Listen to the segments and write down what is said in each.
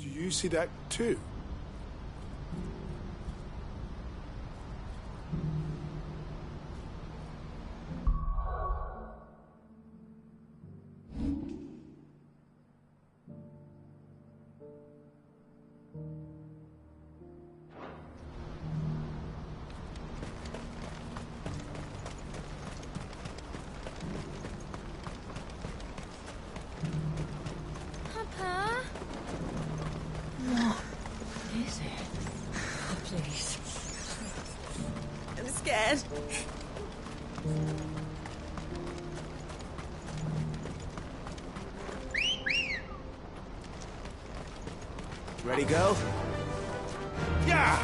Do you see that too? Ready, go? Yeah!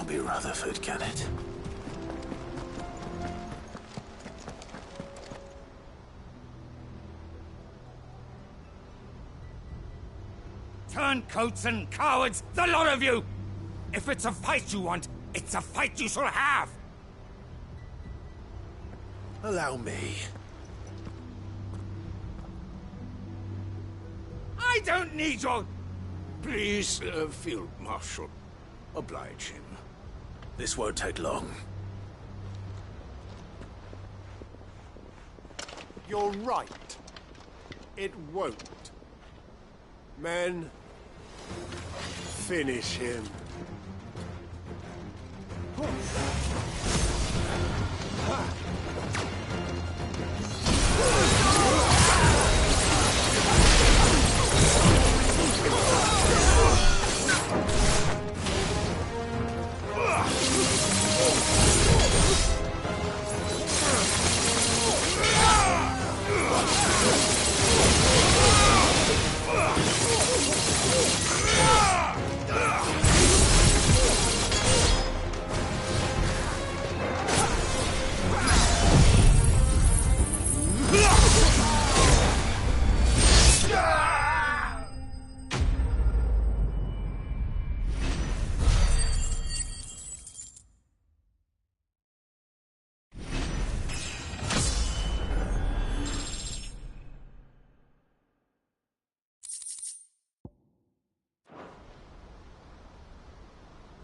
Be Rutherford, can it? Turncoats and cowards, the lot of you! If it's a fight you want, it's a fight you shall have! Allow me. I don't need your... Please, Field Marshal, oblige him. This won't take long. You're right. It won't. Men, finish him.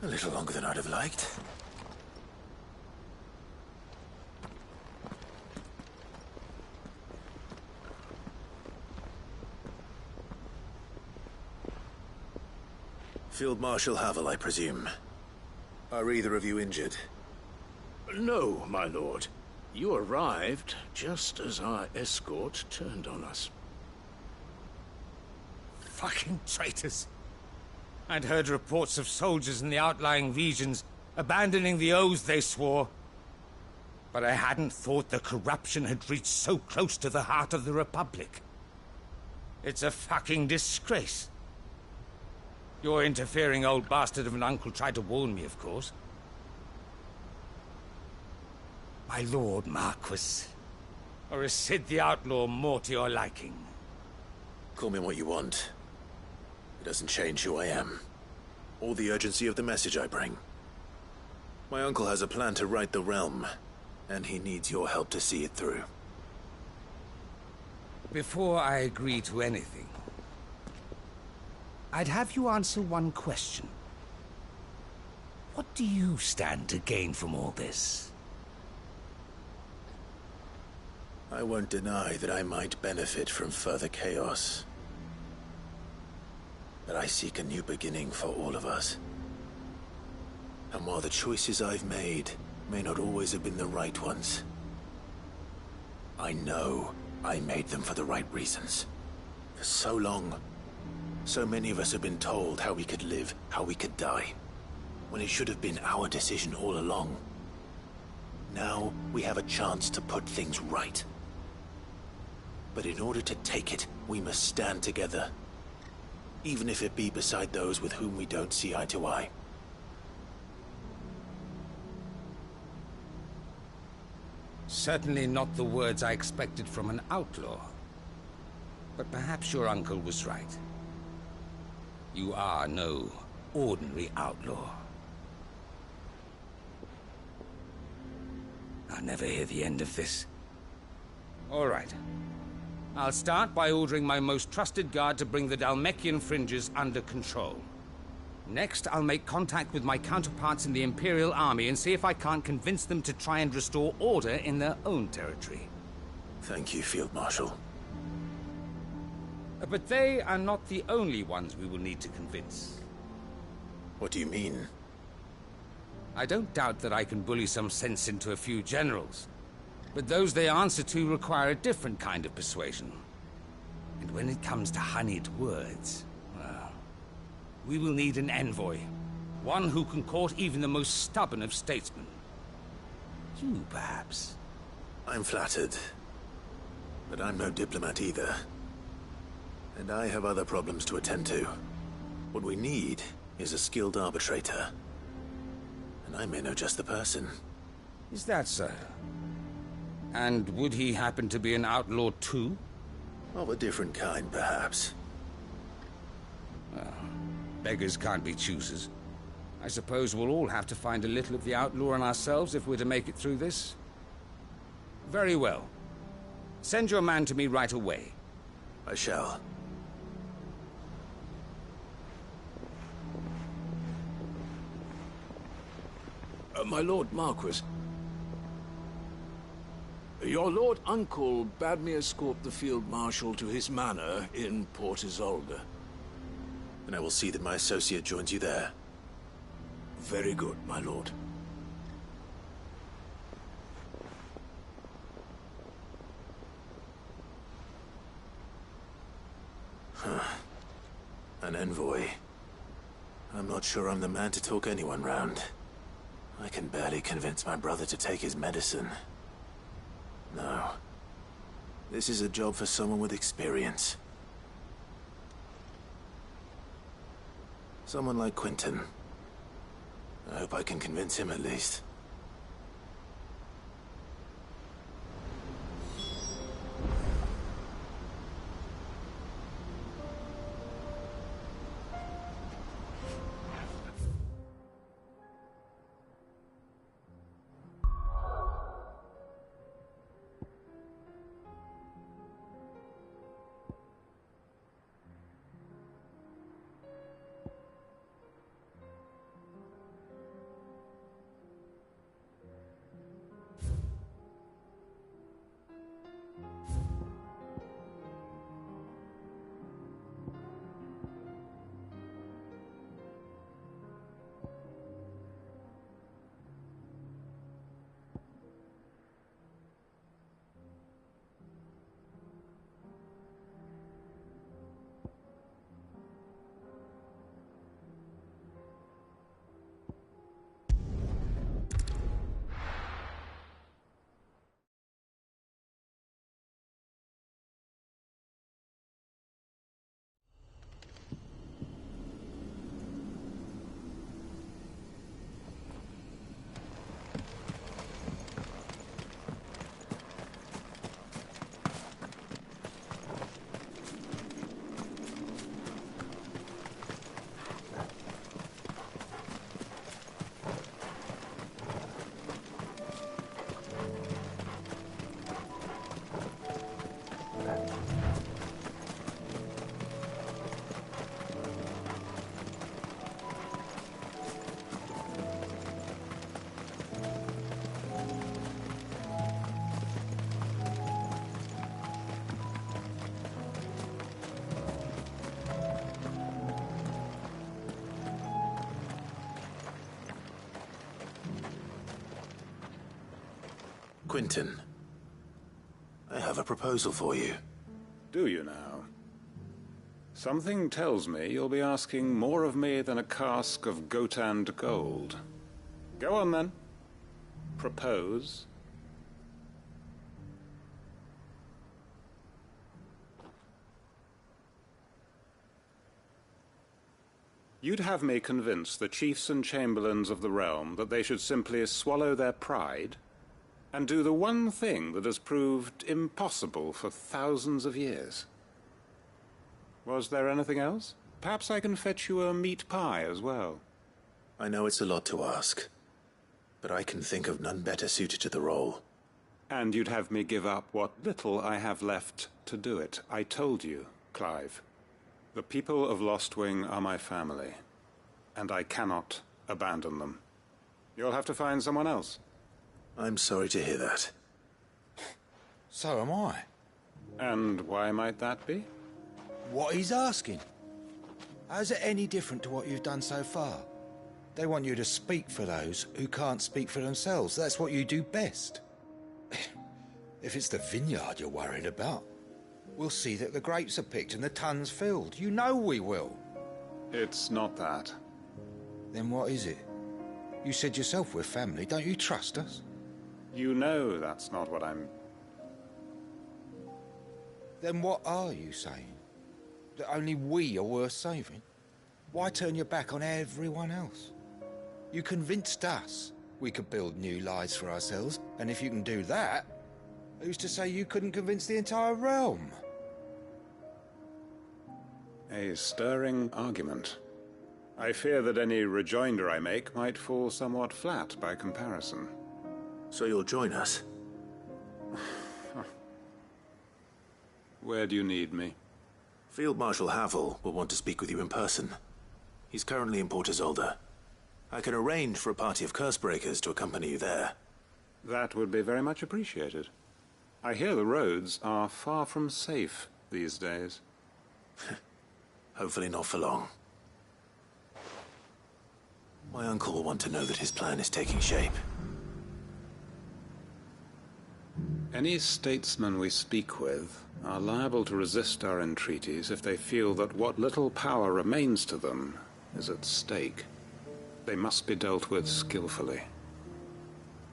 A little longer than I'd have liked. Field Marshal Havel, I presume. Are either of you injured? No, my lord. You arrived just as our escort turned on us. Fucking traitors. I'd heard reports of soldiers in the outlying regions abandoning the oaths they swore. But I hadn't thought the corruption had reached so close to the heart of the Republic. It's a fucking disgrace. Your interfering old bastard of an uncle tried to warn me, of course. My lord Marquis. Or is Sid the Outlaw more to your liking? Call me what you want. It doesn't change who I am, or the urgency of the message I bring. My uncle has a plan to right the realm, and he needs your help to see it through. Before I agree to anything, I'd have you answer one question. What do you stand to gain from all this? I won't deny that I might benefit from further chaos. But I seek a new beginning for all of us. And while the choices I've made may not always have been the right ones, I know I made them for the right reasons. For so long, so many of us have been told how we could live, how we could die, when it should have been our decision all along. Now we have a chance to put things right. But in order to take it, we must stand together. Even if it be beside those with whom we don't see eye to eye. Certainly not the words I expected from an outlaw. But perhaps your uncle was right. You are no ordinary outlaw. I'll never hear the end of this. All right. I'll start by ordering my most trusted guard to bring the Dalmekian fringes under control. Next, I'll make contact with my counterparts in the Imperial Army and see if I can't convince them to try and restore order in their own territory. Thank you, Field Marshal. But they are not the only ones we will need to convince. What do you mean? I don't doubt that I can bully some sense into a few generals. But those they answer to require a different kind of persuasion. And when it comes to honeyed words, well, we will need an envoy. One who can court even the most stubborn of statesmen. You, perhaps? I'm flattered. But I'm no diplomat either. And I have other problems to attend to. What we need is a skilled arbitrator. And I may know just the person. Is that so? And would he happen to be an outlaw too? Of a different kind, perhaps. Well, beggars can't be choosers. I suppose we'll all have to find a little of the outlaw in ourselves if we're to make it through this. Very well. Send your man to me right away. I shall. My Lord Marquis. Your Lord Uncle bade me escort the Field Marshal to his manor in Port Isolde. And I will see that my associate joins you there. Very good, my lord. An envoy. I'm not sure I'm the man to talk anyone round. I can barely convince my brother to take his medicine. No. This is a job for someone with experience. Someone like Quentin. I hope I can convince him at least. Quentin, I have a proposal for you. Do you now? Something tells me you'll be asking more of me than a cask of Gotand gold. Go on, then. Propose. You'd have me convince the chiefs and chamberlains of the realm that they should simply swallow their pride and do the one thing that has proved impossible for thousands of years. Was there anything else? Perhaps I can fetch you a meat pie as well. I know it's a lot to ask, but I can think of none better suited to the role. And you'd have me give up what little I have left to do it. I told you, Clive. The people of Lostwing are my family, and I cannot abandon them. You'll have to find someone else. I'm sorry to hear that. So am I. And why might that be? What he's asking. How's it any different to what you've done so far? They want you to speak for those who can't speak for themselves. That's what you do best. If it's the vineyard you're worried about, we'll see that the grapes are picked and the tons filled. You know we will. It's not that. Then what is it? You said yourself we're family. Don't you trust us? You know that's not what I'm... Then what are you saying? That only we are worth saving? Why turn your back on everyone else? You convinced us we could build new lives for ourselves, and if you can do that, who's to say you couldn't convince the entire realm? A stirring argument. I fear that any rejoinder I make might fall somewhat flat by comparison. So you'll join us? Where do you need me? Field Marshal Havel will want to speak with you in person. He's currently in Port Isolde. I can arrange for a party of Cursebreakers to accompany you there. That would be very much appreciated. I hear the roads are far from safe these days. Hopefully not for long. My uncle will want to know that his plan is taking shape. Any statesmen we speak with are liable to resist our entreaties if they feel that what little power remains to them is at stake. They must be dealt with skillfully.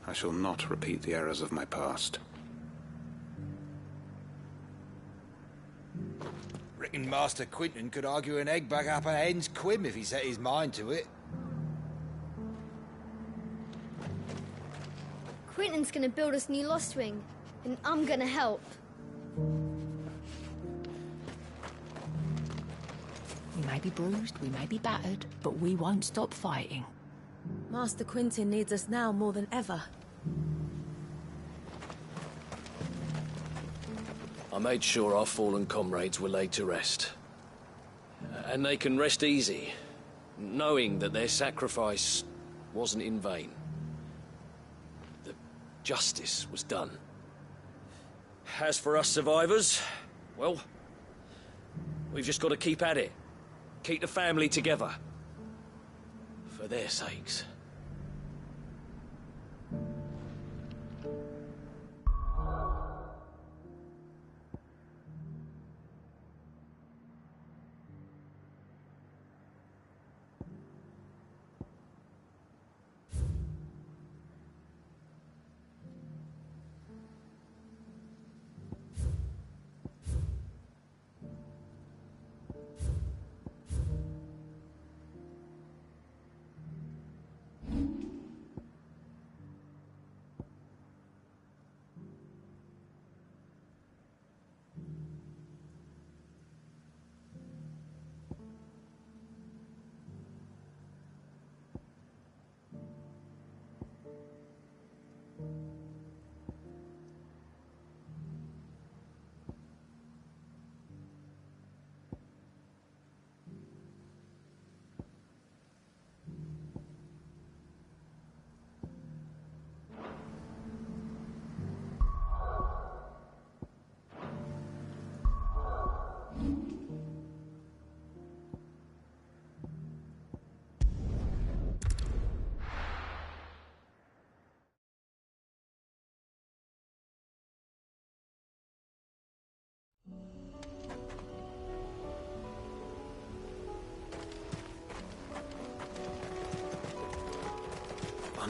I shall not repeat the errors of my past. Reckon Master Quentin could argue an egg back up a hen's quim if he set his mind to it. Quentin's gonna build us new Lostwing, and I'm gonna help. We may be bruised, we may be battered, but we won't stop fighting. Master Quentin needs us now more than ever. I made sure our fallen comrades were laid to rest. And they can rest easy, knowing that their sacrifice wasn't in vain. That justice was done. As for us survivors, well, we've just got to keep at it. Keep the family together. For their sakes.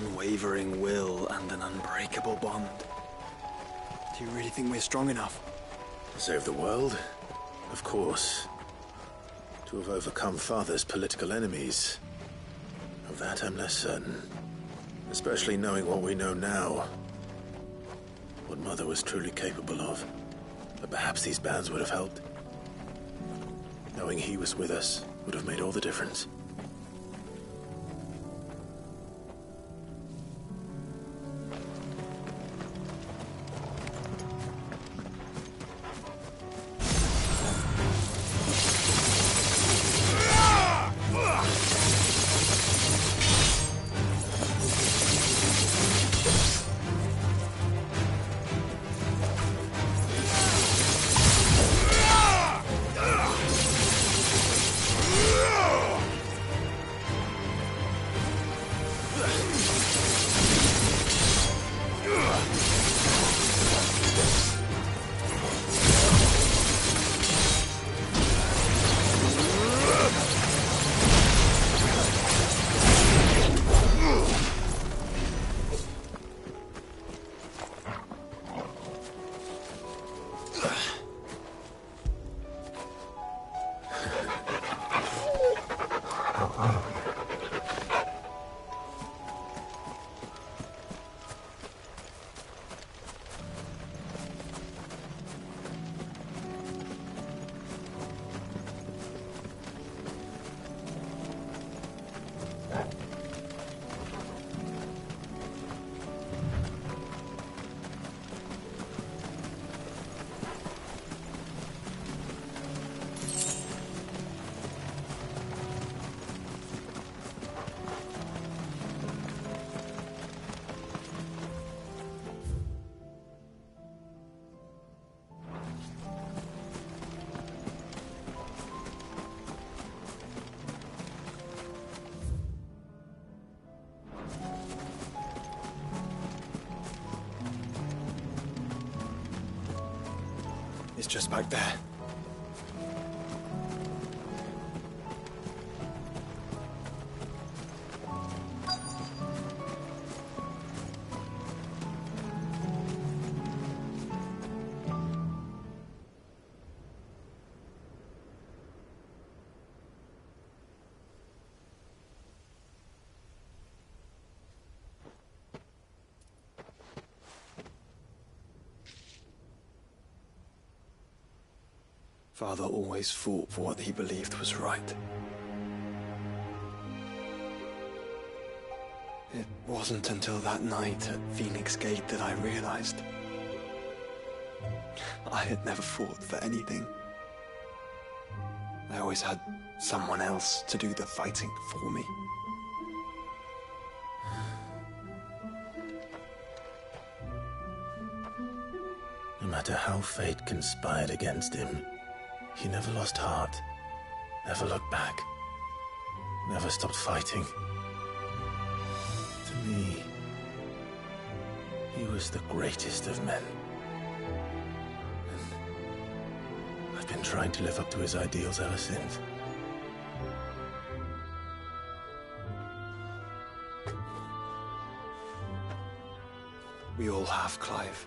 unwavering will and an unbreakable bond. Do you really think we're strong enough? To save the world? Of course. To have overcome Father's political enemies? Of that I'm less certain. Especially knowing what we know now. What Mother was truly capable of. But perhaps these bands would have helped. Knowing he was with us would have made all the difference. It's just back there. Father always fought for what he believed was right. It wasn't until that night at Phoenix Gate that I realized I had never fought for anything. I always had someone else to do the fighting for me. No matter how fate conspired against him, he never lost heart, never looked back, never stopped fighting. To me, he was the greatest of men. And I've been trying to live up to his ideals ever since. We all have, Clive.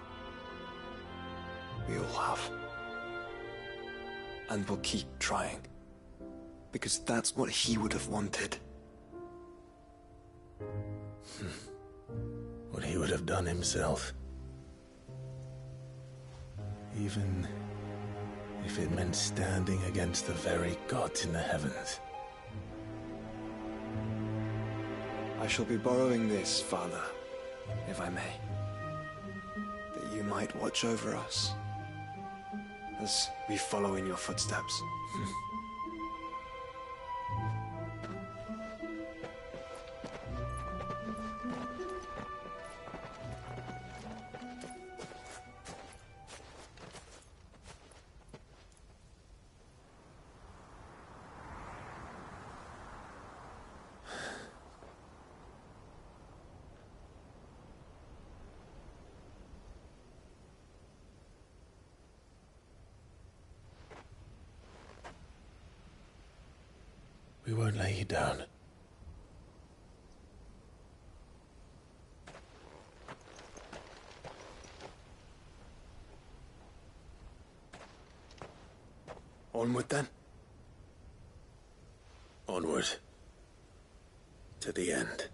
We all have. And we'll keep trying. Because that's what he would have wanted. What he would have done himself. Even if it meant standing against the very gods in the heavens. I shall be borrowing this, Father, if I may. That you might watch over us as we follow in your footsteps. We won't lay you down. Onward, then? Onward. To the end.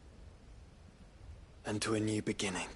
And to a new beginning.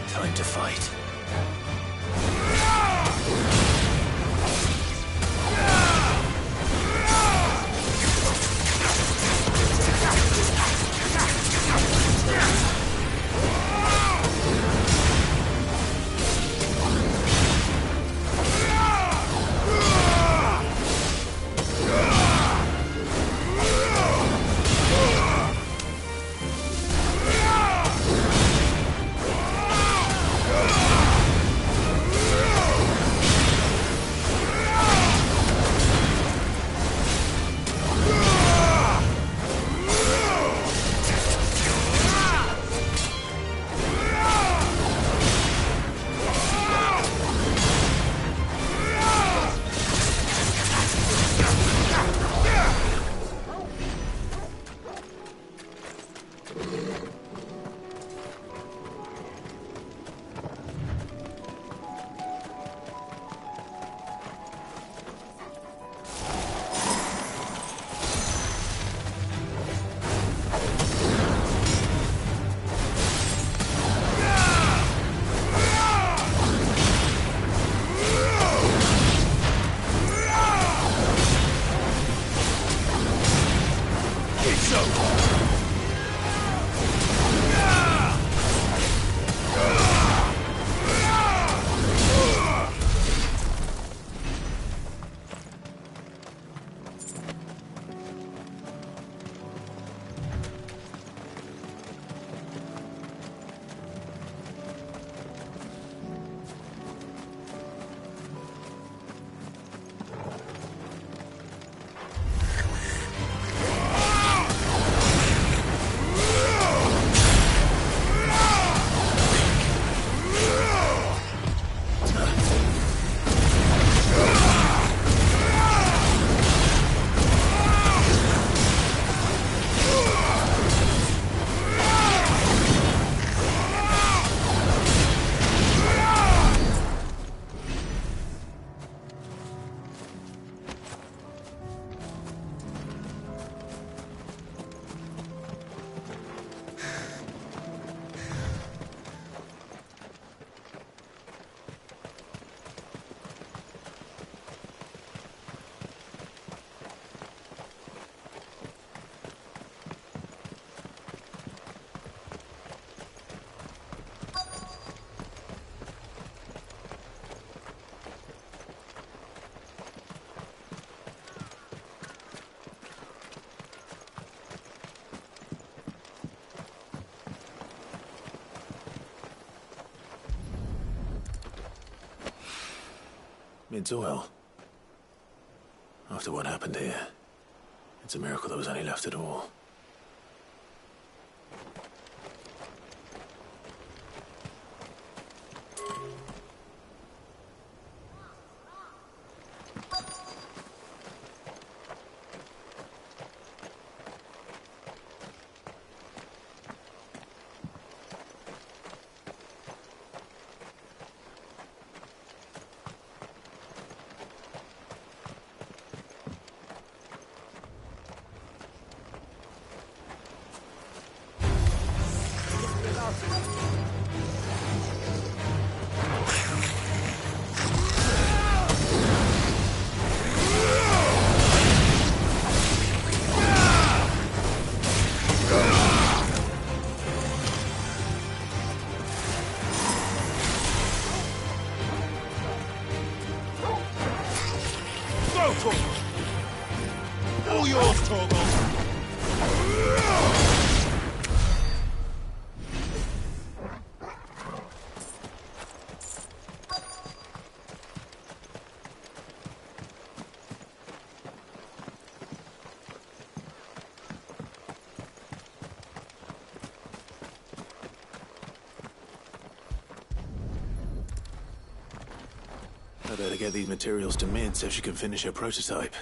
Time to fight. Mid's oil. After what happened here, it's a miracle there was any left at all. All yours, Torgal! I better get these materials to Mid so she can finish her prototype.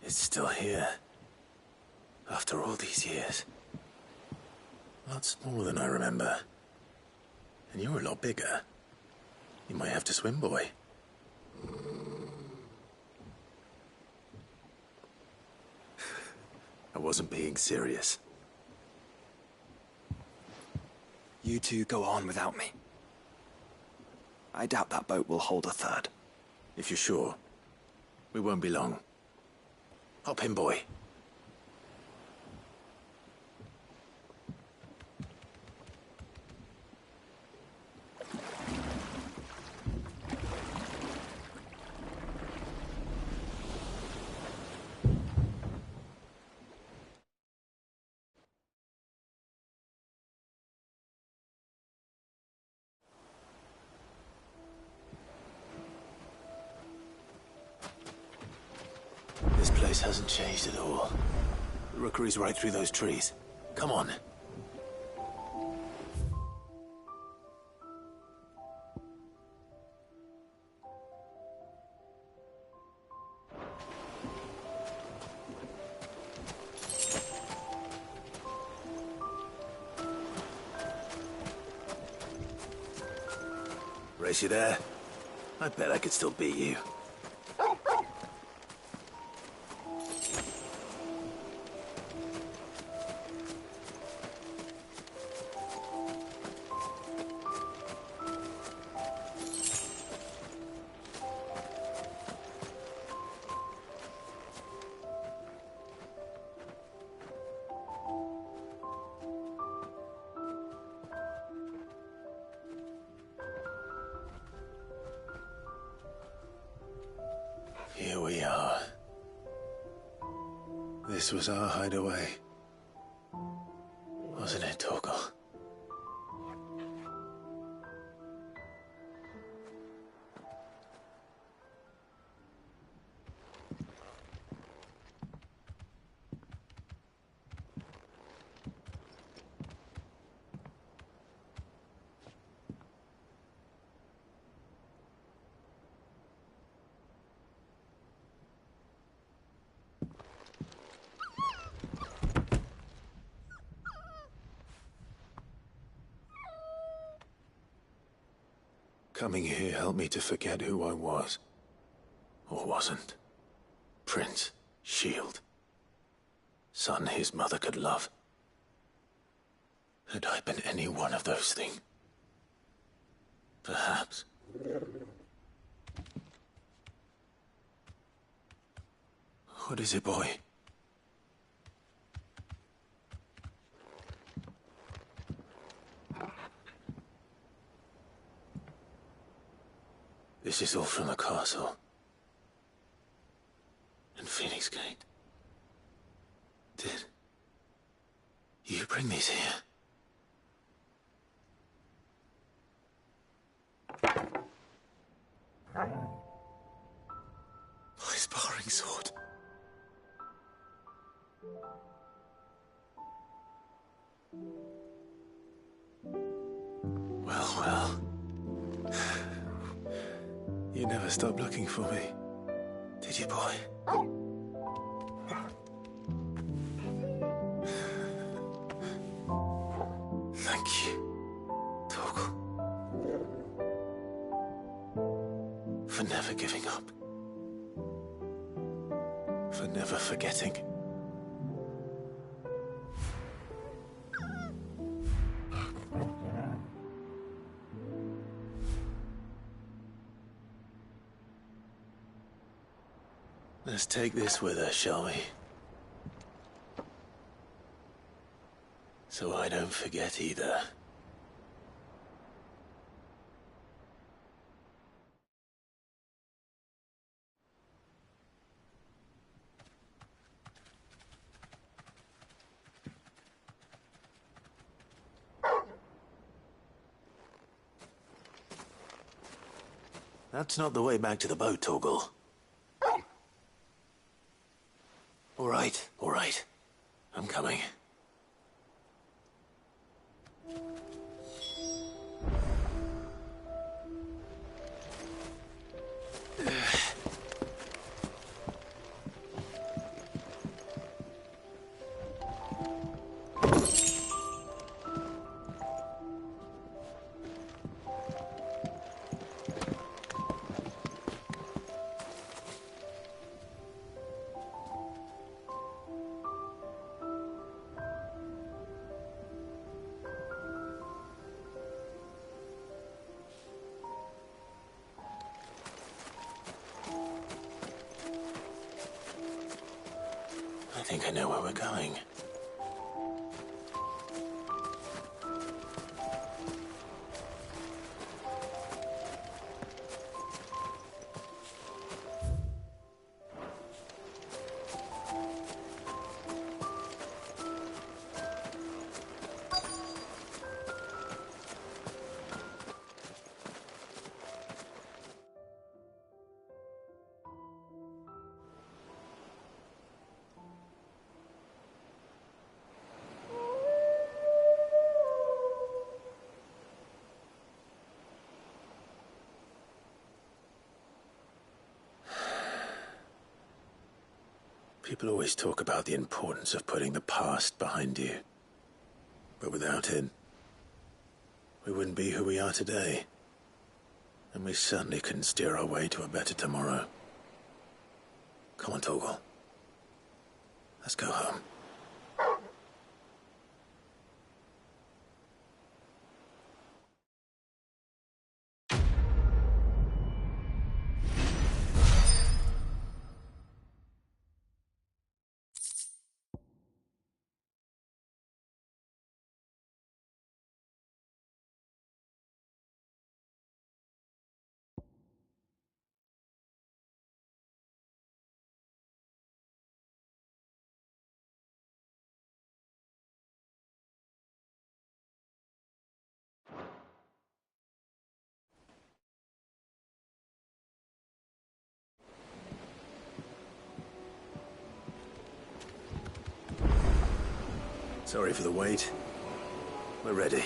It's still here. After all these years. A lot smaller than I remember. And you're a lot bigger. You might have to swim, boy. I wasn't being serious. You two go on without me. I doubt that boat will hold a third. If you're sure, we won't be long. Hop in, boy. This place hasn't changed at all. The rookery's right through those trees. Come on. Race you there? I bet I could still beat you. This was our hideaway. Wasn't it, Torgal? Coming here helped me to forget who I was. Or wasn't. Prince, shield. Son his mother could love. Had I been any one of those things? Perhaps. What is it, boy? This is all from the castle. And Phoenix Gate. Did you bring these here? My sparring sword. Well. You never stopped looking for me, did you, boy? Thank you, Torgal. For never giving up. For never forgetting. Let's take this with us, shall we? So I don't forget either. That's not the way back to the boat, Torgal. All right. I'm coming. I think I know where we're going. People always talk about the importance of putting the past behind you. But without it, we wouldn't be who we are today. And we certainly couldn't steer our way to a better tomorrow. Come on, Torgal. Let's go home. Sorry for the wait. We're ready.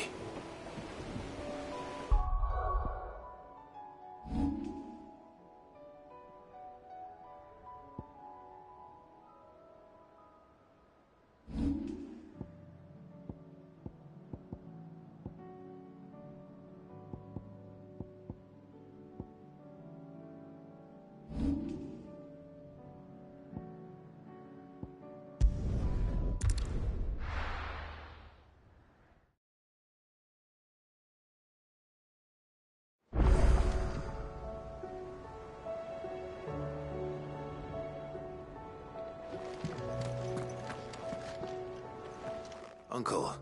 Uncle,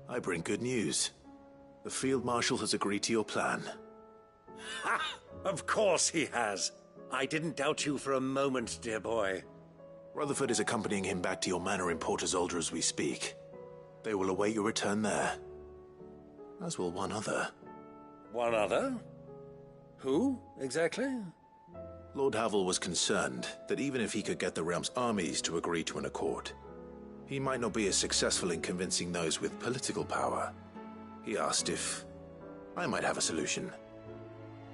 I bring good news. The Field Marshal has agreed to your plan. Ha! Of course he has. I didn't doubt you for a moment, dear boy. Rutherford is accompanying him back to your manor in Port Isolde as we speak. They will await your return there. As will one other. One other? Who, exactly? Lord Havel was concerned that even if he could get the realm's armies to agree to an accord, he might not be as successful in convincing those with political power. He asked if I might have a solution,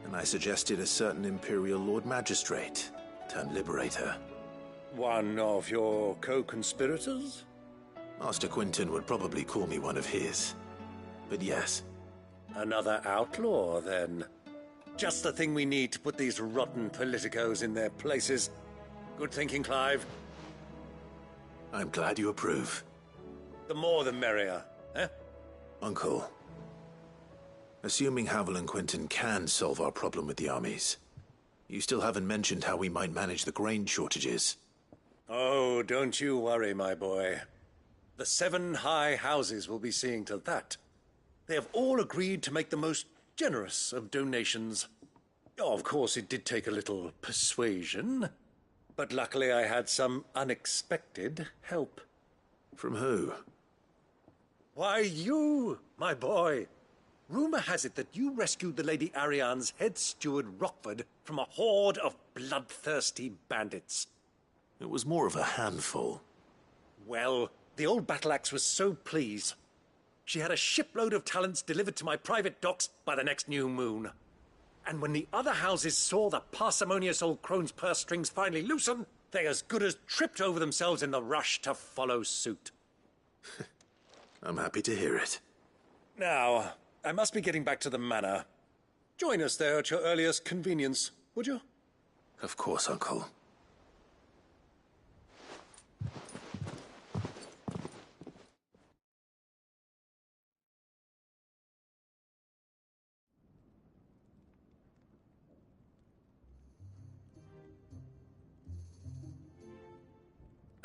and I suggested a certain Imperial Lord Magistrate turned Liberator. One of your co-conspirators? Master Quinton would probably call me one of his, but yes. Another outlaw, then. Just the thing we need to put these rotten politicos in their places. Good thinking, Clive. I'm glad you approve. The more the merrier, eh? Uncle, assuming Havel and Quinton can solve our problem with the armies, you still haven't mentioned how we might manage the grain shortages. Oh, don't you worry, my boy. The 7 high houses will be seeing to that. They have all agreed to make the most generous of donations. Oh, of course, it did take a little persuasion, but luckily I had some unexpected help. From who? Why, you, my boy. Rumor has it that you rescued the Lady Ariane's head steward Rockford from a horde of bloodthirsty bandits. It was more of a handful. Well, the old battle-axe was so pleased. She had a shipload of talents delivered to my private docks by the next new moon. And when the other houses saw the parsimonious old crone's purse strings finally loosen, they as good as tripped over themselves in the rush to follow suit. I'm happy to hear it. Now, I must be getting back to the manor. Join us there at your earliest convenience, would you? Of course, Uncle.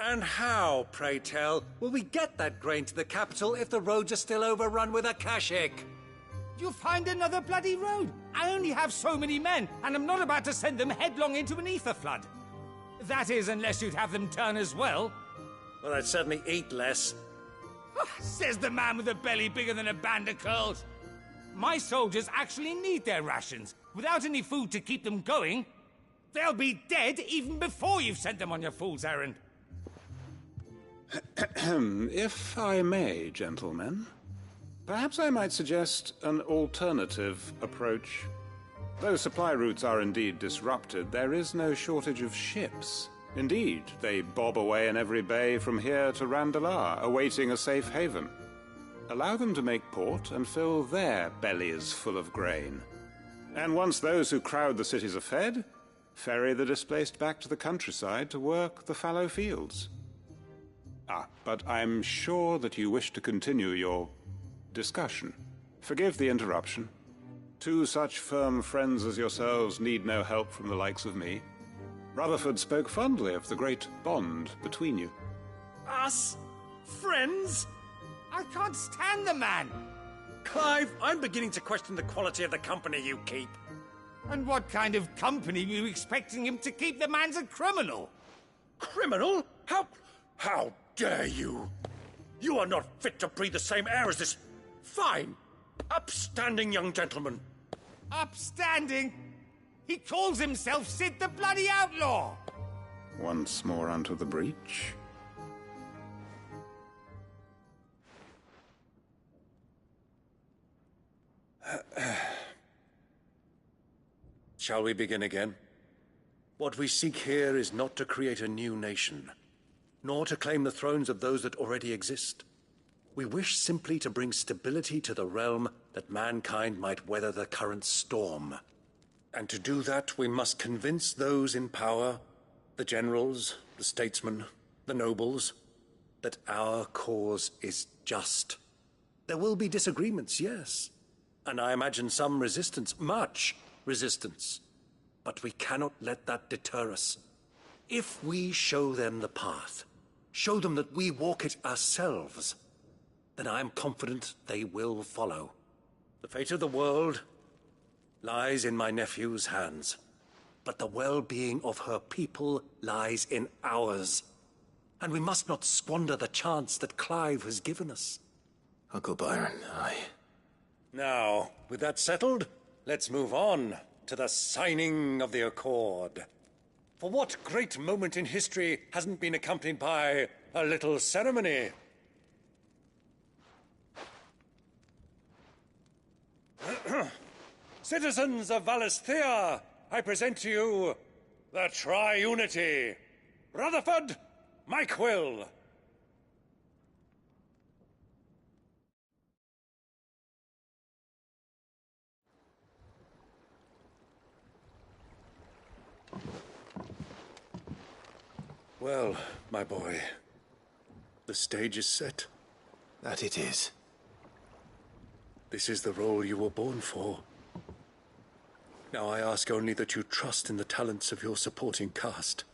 And how, pray tell, will we get that grain to the capital if the roads are still overrun with Akashic? You'll find another bloody road. I only have so many men, and I'm not about to send them headlong into an ether flood. That is, unless you'd have them turn as well. Well, I'd certainly eat less. Says the man with a belly bigger than a band of curls. My soldiers actually need their rations. Without any food to keep them going, they'll be dead even before you've sent them on your fool's errand. If I may, gentlemen, perhaps I might suggest an alternative approach. Though supply routes are indeed disrupted, there is no shortage of ships. Indeed, they bob away in every bay from here to Randalar, awaiting a safe haven. Allow them to make port and fill their bellies full of grain. And once those who crowd the cities are fed, ferry the displaced back to the countryside to work the fallow fields. But I'm sure that you wish to continue your discussion. Forgive the interruption. 2 such firm friends as yourselves need no help from the likes of me. Rutherford spoke fondly of the great bond between you. Us? Friends? I can't stand the man. Clive, I'm beginning to question the quality of the company you keep. And what kind of company were you expecting him to keep? The man's a criminal. Criminal? How dare you? You are not fit to breathe the same air as this fine, upstanding young gentleman. Upstanding? He calls himself Sid the bloody outlaw. Once more onto the breach. Shall we begin again? What we seek here is not to create a new nation, nor to claim the thrones of those that already exist. We wish simply to bring stability to the realm that mankind might weather the current storm. And to do that, we must convince those in power, the generals, the statesmen, the nobles, that our cause is just. There will be disagreements, yes, and I imagine some resistance, much resistance. But we cannot let that deter us. If we show them the path, show them that we walk it ourselves, then I am confident they will follow. The fate of the world lies in my nephew's hands, but the well-being of her people lies in ours. And we must not squander the chance that Clive has given us. Uncle Byron, Now, with that settled, let's move on to the signing of the Accord. For what great moment in history hasn't been accompanied by a little ceremony? Citizens of Valisthea, I present to you the Triunity. Rutherford, Mike Will. Well, my boy, the stage is set. That it is. This is the role you were born for. Now I ask only that you trust in the talents of your supporting cast.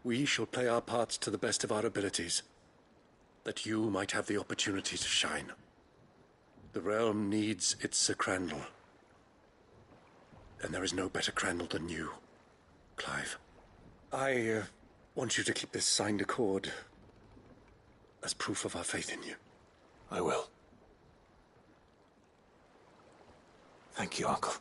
We shall play our parts to the best of our abilities, that you might have the opportunity to shine. The realm needs its Sir Crandall. And there is no better Crandall than you, Clive. I want you to keep this signed accord as proof of our faith in you. I will. Thank you, Uncle.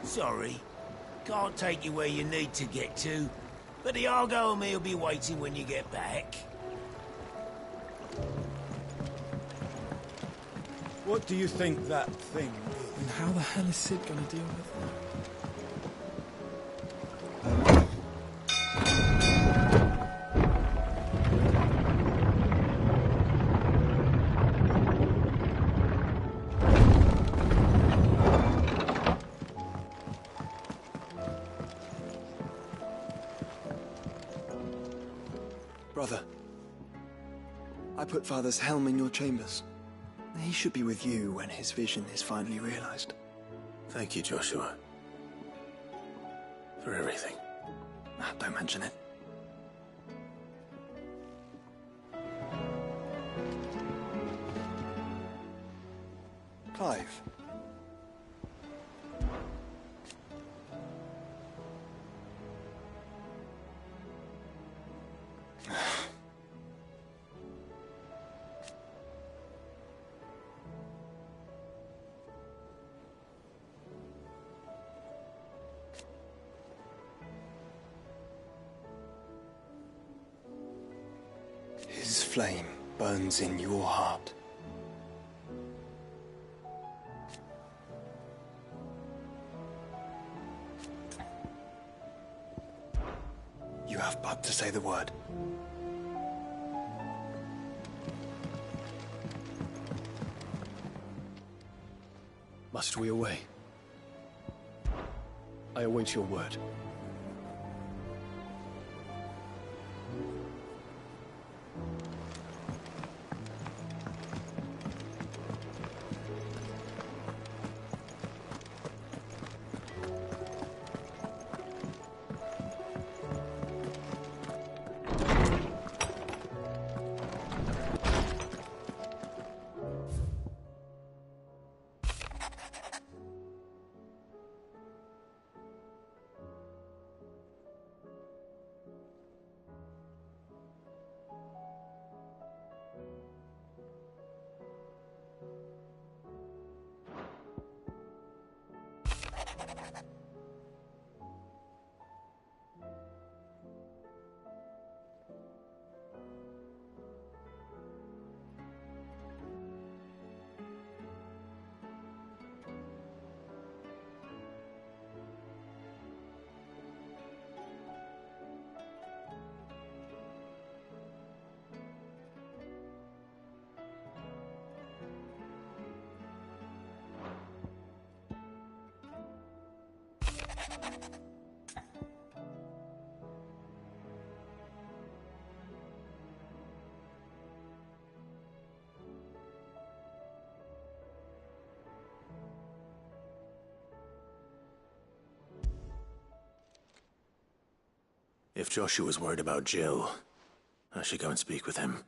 Sorry, can't take you where you need to get to, but the Argo and me will be waiting when you get back. What do you think that thing is? And how the hell is Sid gonna deal with that? Brother, I put Father's helm in your chambers. He should be with you when his vision is finally realized. Thank you, Joshua. For everything. Don't mention it. Clive. His flame burns in your heart. You have but to say the word. Must we away? I await your word. If Joshua's worried about Jill, I should go and speak with him.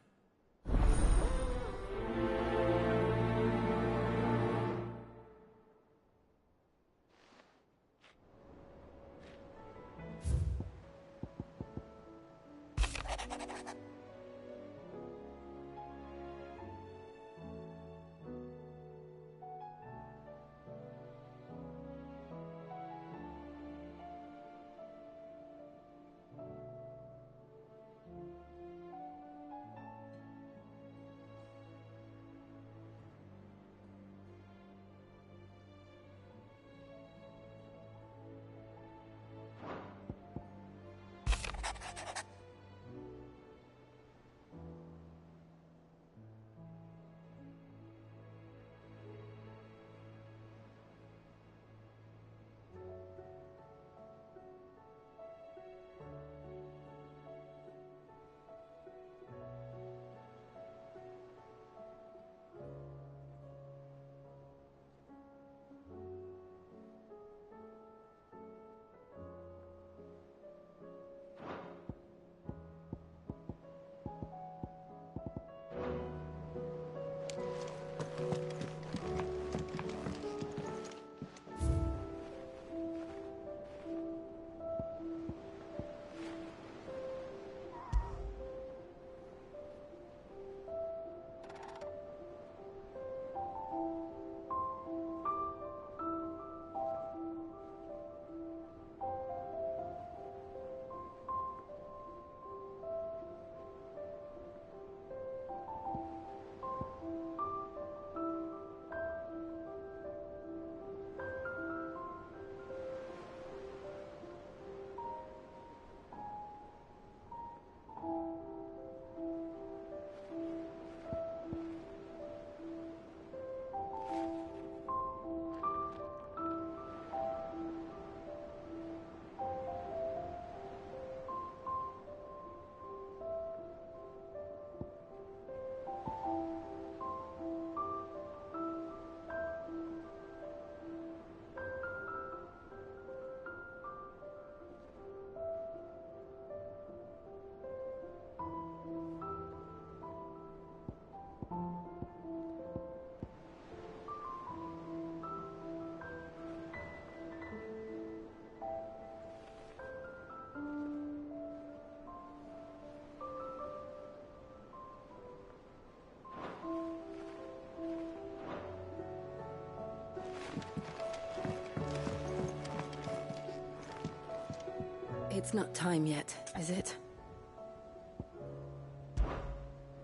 It's not time yet, is it?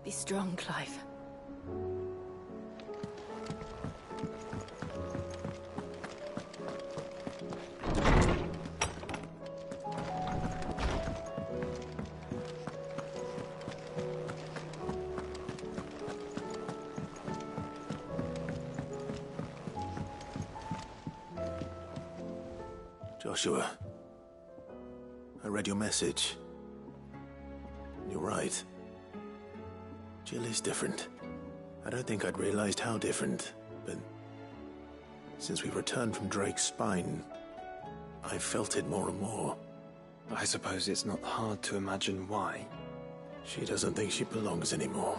Be strong, Clive. Joshua, I read your message. You're right. Jill is different. I don't think I'd realized how different, but since we returned from Drake's spine, I've felt it more and more. I suppose it's not hard to imagine why. She doesn't think she belongs anymore.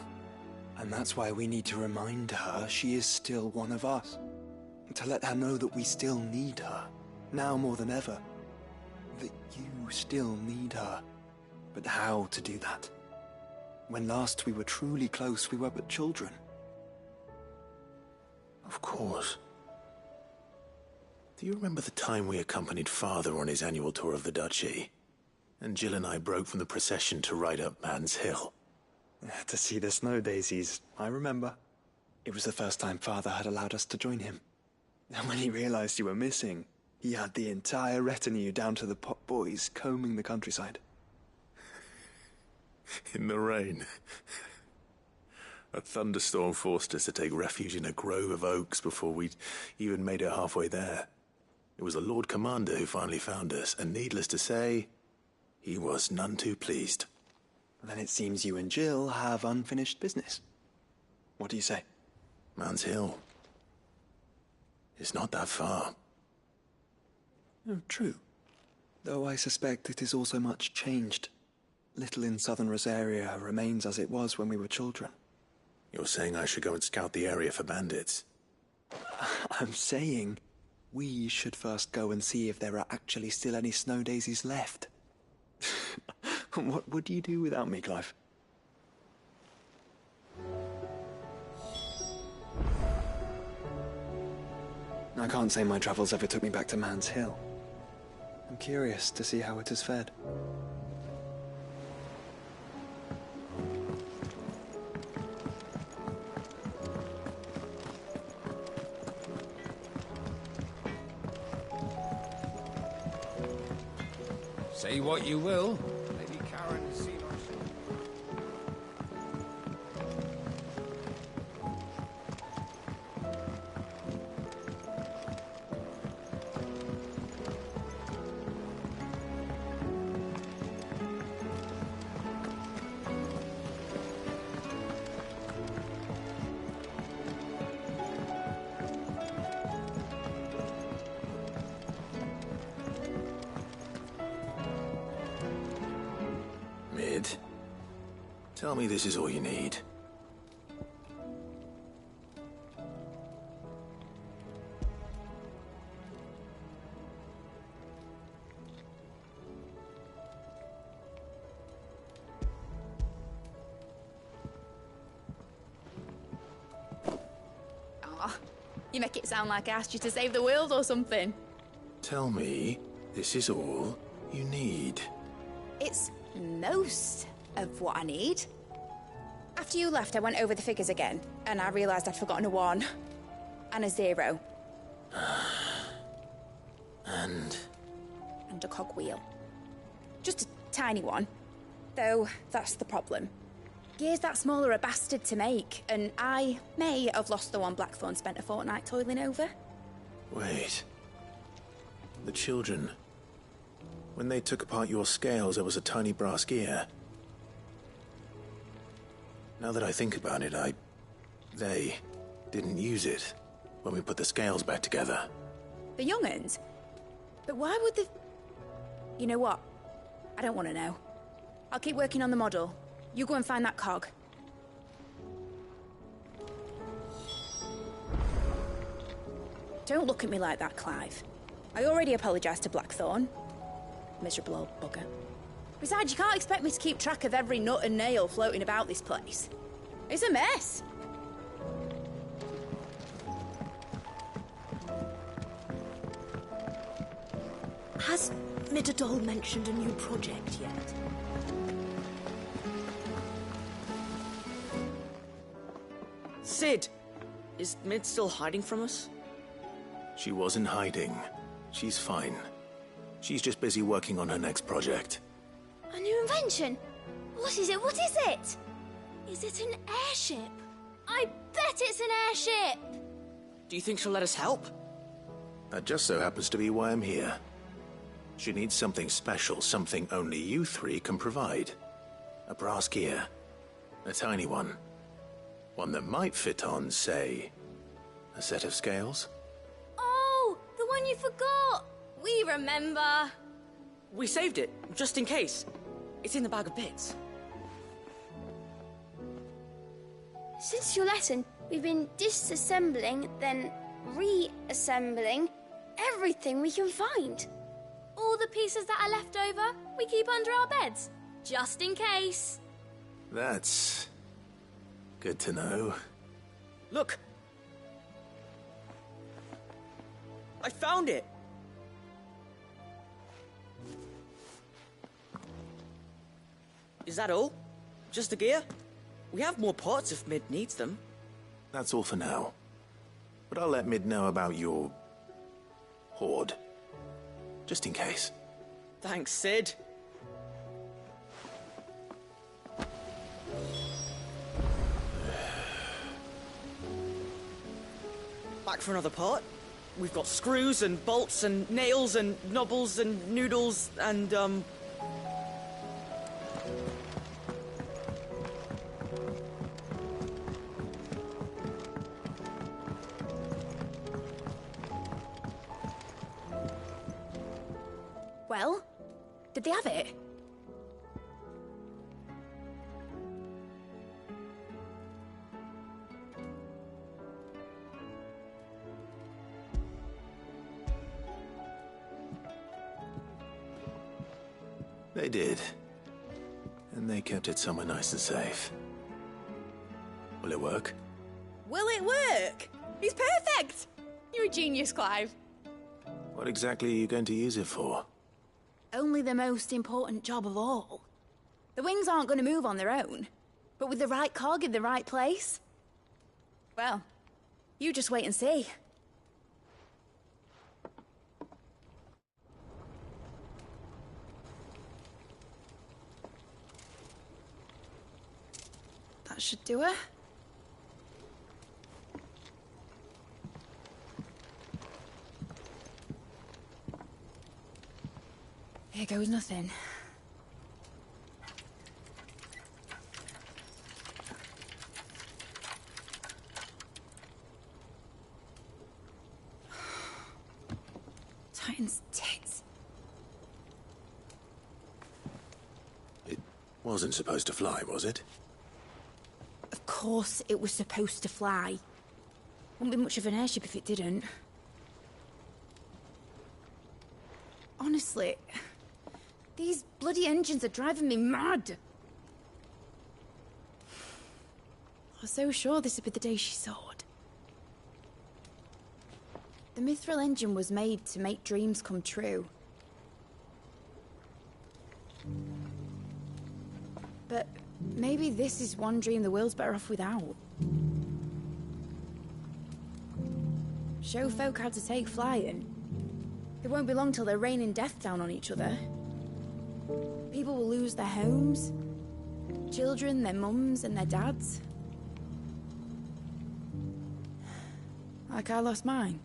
And that's why we need to remind her she is still one of us. To let her know that we still need her, now more than ever. That you still need her. But how to do that? When last we were truly close, we were but children. Of course. Do you remember the time we accompanied Father on his annual tour of the Duchy? And Jill and I broke from the procession to ride up Man's Hill. To see the snow daisies, I remember. It was the first time Father had allowed us to join him. And when he realized you were missing, he had the entire retinue down to the pot boys combing the countryside. In the rain. A thunderstorm forced us to take refuge in a grove of oaks before we'd even made it halfway there. It was the Lord Commander who finally found us, and needless to say, he was none too pleased. Then it seems you and Jill have unfinished business. What do you say? Man's Hill. It's not that far. Oh, true. Though I suspect it is also much changed. Little in southern Rosaria remains as it was when we were children. You're saying I should go and scout the area for bandits? I'm saying we should first go and see if there are actually still any snow daisies left. What would you do without me, Clive? I can't say my travels ever took me back to Man's Hill. I'm curious to see how it has fared. Say what you will, Lady Karen has seen us. Mid, tell me this is all you need. Aw, you make it sound like I asked you to save the world or something. Tell me this is all you need. It's most of what I need. After you left, I went over the figures again, and I realised I'd forgotten a 1 and a 0. And a cogwheel. Just a tiny one. Though, that's the problem. Gears that small are a bastard to make, and I may have lost the one Blackthorn spent a fortnight toiling over. wait. The children. When they took apart your scales, there was a tiny brass gear. Now that I think about it, they didn't use it when we put the scales back together. The young'uns? But why would the... You know what? I don't want to know. I'll keep working on the model. You go and find that cog. Don't look at me like that, Clive. I already apologised to Blackthorn. Miserable old bugger. Besides, you can't expect me to keep track of every nut and nail floating about this place. It's a mess. Has Midadol mentioned a new project yet? Sid! Is Mid still hiding from us? She wasn't hiding. She's fine. She's just busy working on her next project. A new invention? What is it? What is it? Is it an airship? I bet it's an airship! Do you think she'll let us help? That just so happens to be why I'm here. She needs something special, something only you three can provide. A brass gear. A tiny one. One that might fit on, say, a set of scales. Oh, the one you forgot! We remember. We saved it, just in case. It's in the bag of bits. Since your lesson, we've been disassembling, then reassembling everything we can find. All the pieces that are left over, we keep under our beds, just in case. That's good to know. Look! I found it! Is that all? Just the gear? We have more parts if Mid needs them. That's all for now. But I'll let Mid know about your hoard. Just in case. Thanks, Sid. Back for another part? We've got screws and bolts and nails and knobbles and noodles and, Well, did they have it? They did. And they kept it somewhere nice and safe. Will it work? Will it work? He's perfect! You're a genius, Clive. What exactly are you going to use it for? Only the most important job of all. The wings aren't going to move on their own. But with the right cog in the right place... Well, you just wait and see. That should do it. Here goes nothing. Titan's tits. It wasn't supposed to fly, was it? Of course it was supposed to fly. Wouldn't be much of an airship if it didn't. Honestly, these bloody engines are driving me mad. I was so sure this would be the day she soared. The Mithril engine was made to make dreams come true. But maybe this is one dream the world's better off without. Show folk how to take flying. It won't be long till they're raining death down on each other. People will lose their homes. Children, their mums and their dads. Like I lost mine.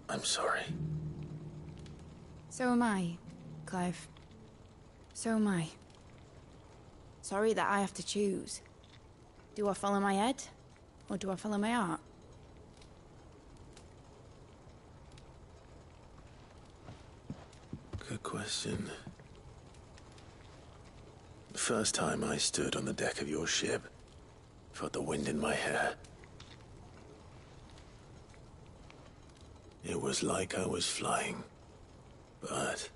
I'm sorry. So am I, Clive. So am I. Sorry that I have to choose. Do I follow my head? Or do I follow my heart? Good question. The first time I stood on the deck of your ship, felt the wind in my hair. It was like I was flying. But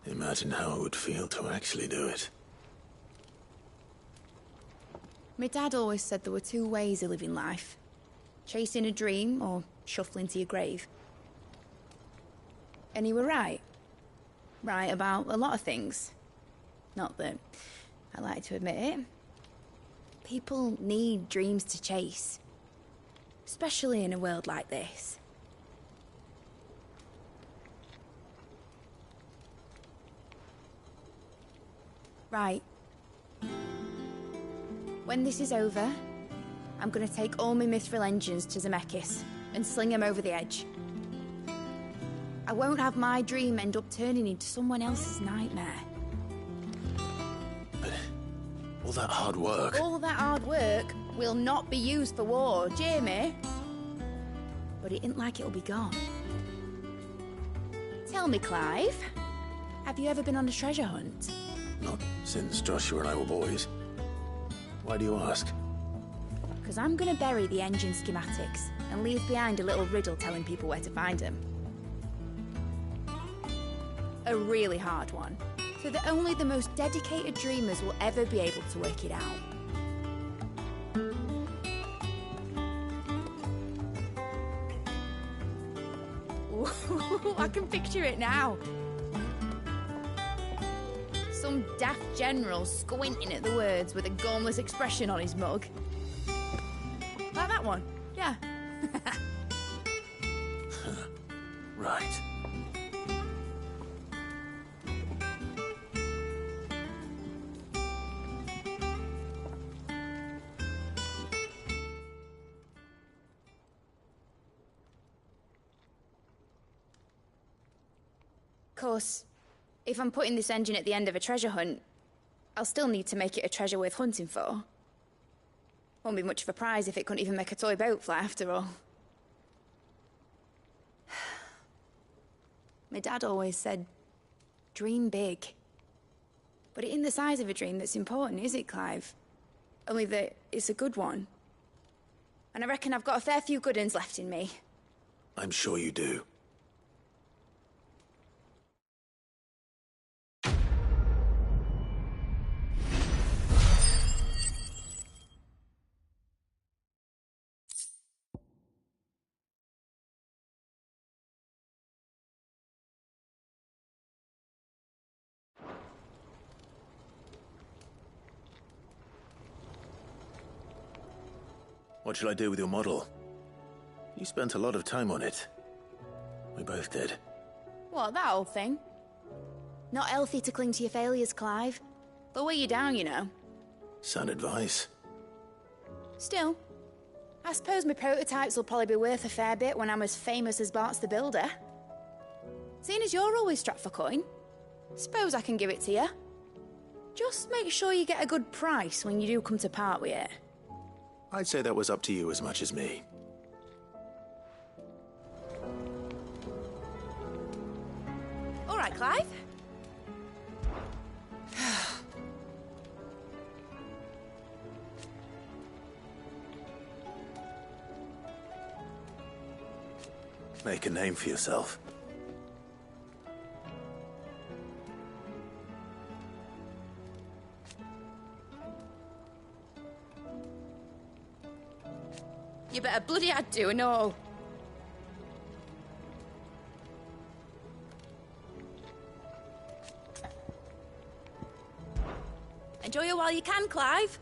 imagine how it would feel to actually do it. My dad always said there were two ways of living life. Chasing a dream or shuffling to your grave. And he were right. Right about a lot of things. Not that I like to admit it. People need dreams to chase. Especially in a world like this. Right. When this is over, I'm gonna take all my Mithril engines to Zemeckis and sling them over the edge. I won't have my dream end up turning into someone else's nightmare. But all that hard work... All that hard work will not be used for war, Jamie. But it isn't like it'll be gone. Tell me, Clive, have you ever been on a treasure hunt? Not since Joshua and I were boys. Why do you ask? Because I'm gonna bury the engine schematics and leave behind a little riddle telling people where to find them. A really hard one, so that only the most dedicated dreamers will ever be able to work it out. Ooh, I can picture it now. Some daft general squinting at the words with a gormless expression on his mug. Like that one, yeah. Right. course, if I'm putting this engine at the end of a treasure hunt, I'll still need to make it a treasure worth hunting for. Won't be much of a prize if it couldn't even make a toy boat fly after all. My dad always said, dream big. But it ain't the size of a dream that's important, is it, Clive? Only that it's a good one. And I reckon I've got a fair few good uns left in me. I'm sure you do. What shall I do with your model? You spent a lot of time on it. We both did. What, that old thing? Not healthy to cling to your failures, Clive. They'll weigh you down, you know. Sound advice. Still, I suppose my prototypes will probably be worth a fair bit when I'm as famous as Bart's the Builder. Seeing as you're always strapped for coin, suppose I can give it to you. Just make sure you get a good price when you do come to part with it. I'd say that was up to you as much as me. All right, Clive. Make a name for yourself. You better bloody had to, and all. Enjoy it while you can, Clive.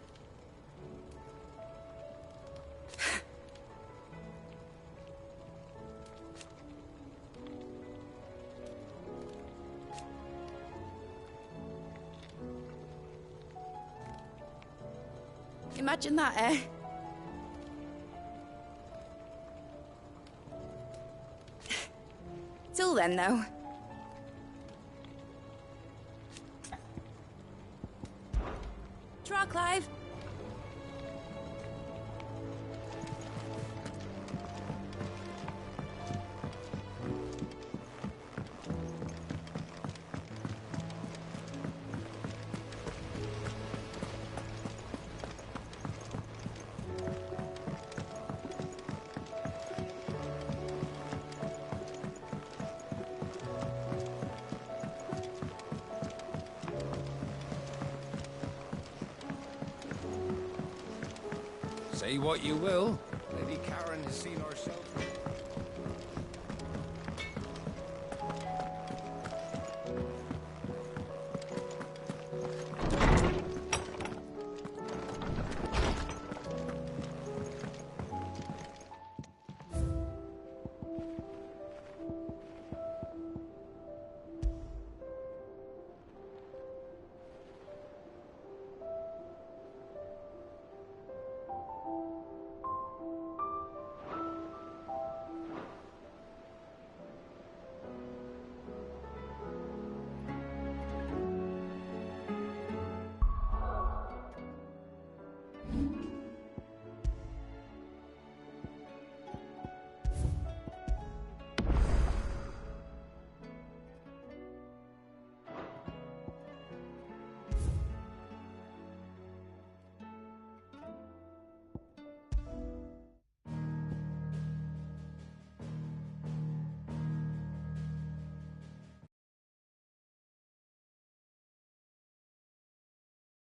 Imagine that, eh? Till then, though. Try, Clive. Say what you will, Lady Karen has seen herself.